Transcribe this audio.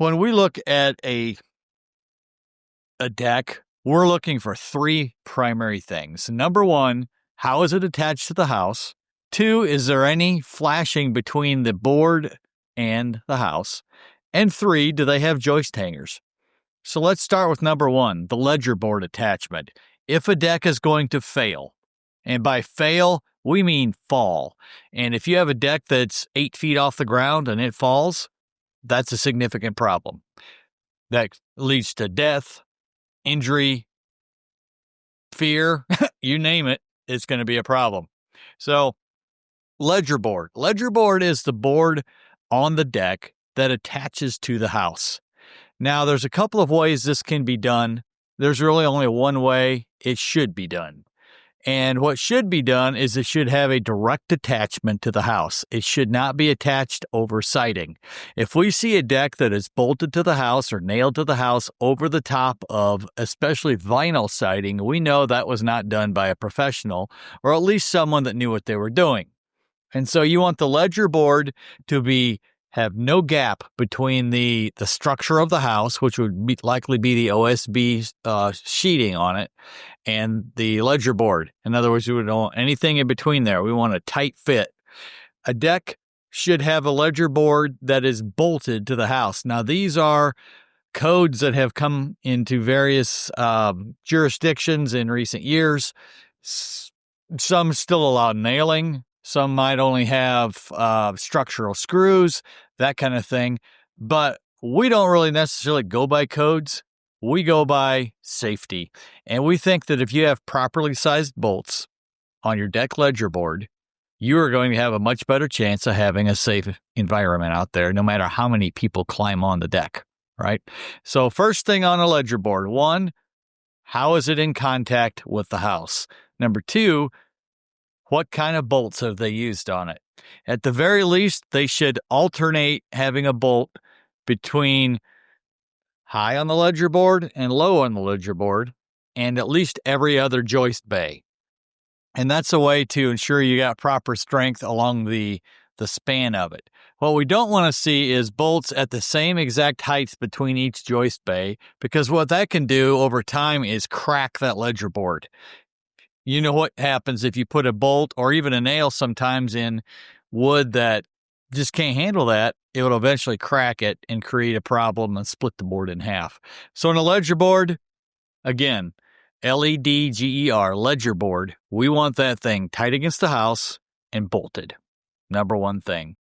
When we look at a deck, we're looking for three primary things. Number one, how is it attached to the house? Two, is there any flashing between the board and the house? And three, do they have joist hangers? So let's start with number one, the ledger board attachment. If a deck is going to fail, and by fail, we mean fall. And if you have a deck that's 8 feet off the ground and it falls, that's a significant problem. That leads to death, injury, fear, you name it, it's going to be a problem. So, ledger board. Ledger board is the board on the deck that attaches to the house. Now, there's a couple of ways this can be done. There's really only one way it should be done. And what should be done is it should have a direct attachment to the house. It should not be attached over siding. If we see a deck that is bolted to the house or nailed to the house over the top of especially vinyl siding, we know that was not done by a professional or at least someone that knew what they were doing. And so you want the ledger board to have no gap between the structure of the house, which would likely be the OSB sheeting on it, and the ledger board. In other words, we don't want anything in between there. We want a tight fit. A deck should have a ledger board that is bolted to the house. Now, these are codes that have come into various jurisdictions in recent years. Some still allow nailing. Some might only have structural screws, that kind of thing. But we don't really necessarily go by codes. We go by safety. And we think that if you have properly sized bolts on your deck ledger board, you are going to have a much better chance of having a safe environment out there, no matter how many people climb on the deck, right? So first thing on a ledger board, one, how is it in contact with the house? Number two, what kind of bolts have they used on it? At the very least, they should alternate having a bolt between high on the ledger board and low on the ledger board, and at least every other joist bay. And that's a way to ensure you got proper strength along the span of it. What we don't want to see is bolts at the same exact heights between each joist bay, because what that can do over time is crack that ledger board. You know what happens if you put a bolt or even a nail sometimes in wood that just can't handle that. It will eventually crack it and create a problem and split the board in half. So on a ledger board, again, LEDGER, ledger board, we want that thing tight against the house and bolted. Number one thing.